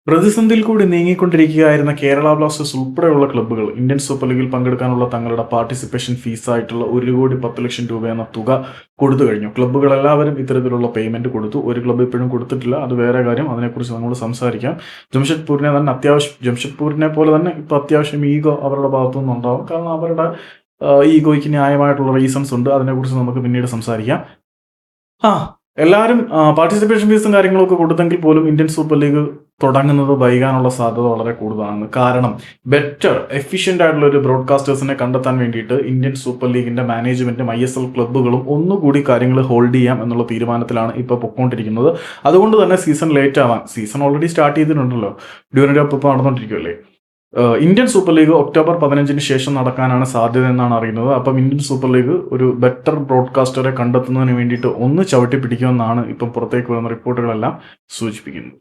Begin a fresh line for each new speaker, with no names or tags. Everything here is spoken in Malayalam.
പ്രതിസന്ധിയിൽ കൂടി നീങ്ങിക്കൊണ്ടിരിക്കുകയായിരുന്ന കേരള ബ്ലാസ്റ്റേഴ്സ് ഉൾപ്പെടെയുള്ള ക്ലബ്ബുകൾ ഇന്ത്യൻ സൂപ്പർ ലീഗിൽ പങ്കെടുക്കാനുള്ള തങ്ങളുടെ പാർട്ടിസിപ്പേഷൻ ഫീസായിട്ടുള്ള 1,10,00,000 രൂപ എന്ന തുക കൊടുത്തു കഴിഞ്ഞു. ക്ലബ്ബുകളെല്ലാവരും ഇത്തരത്തിലുള്ള പേയ്മെന്റ് കൊടുത്തു. ഒരു ക്ലബ്ബ് ഇപ്പോഴും കൊടുത്തിട്ടില്ല. അത് വേറെ കാര്യം. അതിനെക്കുറിച്ച് നമ്മൾ സംസാരിക്കാം. ജംഷഡ്പൂരിനെ പോലെ തന്നെ ഇപ്പോൾ അത്യാവശ്യം ഈഗോ അവരുടെ ഭാഗത്തുനിന്ന് ഉണ്ടാവും. കാരണം അവരുടെ ഈഗോയ്ക്ക് ന്യായമായിട്ടുള്ള റീസൺസ് ഉണ്ട്. അതിനെക്കുറിച്ച് നമുക്ക് പിന്നീട് സംസാരിക്കാം. എല്ലാവരും പാർട്ടിസിപ്പേഷൻ ഫീസും കാര്യങ്ങളൊക്കെ കൊടുത്തെങ്കിൽ പോലും ഇന്ത്യൻ സൂപ്പർ ലീഗ് തുടങ്ങുന്നത് വൈകാനുള്ള സാധ്യത വളരെ കൂടുതലാണ്. കാരണം ബെറ്റർ എഫിഷ്യൻ്റ് ആയിട്ടുള്ള ഒരു ബ്രോഡ്കാസ്റ്റേഴ്സിനെ കണ്ടെത്താൻ വേണ്ടിയിട്ട് ഇന്ത്യൻ സൂപ്പർ ലീഗിന്റെ മാനേജ്മെന്റും ISL ക്ലബ്ബുകളും ഒന്നുകൂടി കാര്യങ്ങൾ ഹോൾഡ് ചെയ്യാം എന്നുള്ള തീരുമാനത്തിലാണ് ഇപ്പോൾ പൊയ്ക്കൊണ്ടിരിക്കുന്നത്. അതുകൊണ്ട് തന്നെ സീസൺ ലേറ്റ് ആവാൻ, സീസൺ ഓൾറെഡി സ്റ്റാർട്ട് ചെയ്തിട്ടുണ്ടല്ലോ, ഡ്യൂറൻ കപ്പ് ഇപ്പോൾ നടന്നുകൊണ്ടിരിക്കുമല്ലേ. ഇന്ത്യൻ സൂപ്പർ ലീഗ് ഒക്ടോബർ 15-ന് ശേഷം നടക്കാനാണ് സാധ്യത എന്നാണ് അറിയുന്നത്. അപ്പം ഇന്ത്യൻ സൂപ്പർ ലീഗ് ഒരു ബെറ്റർ ബ്രോഡ്കാസ്റ്ററെ കണ്ടെത്തുന്നതിന് വേണ്ടിയിട്ട് ഒന്ന് ചവിട്ടി പിടിക്കുമെന്നാണ് ഇപ്പം പുറത്തേക്ക് വരുന്ന റിപ്പോർട്ടുകളെല്ലാം സൂചിപ്പിക്കുന്നത്.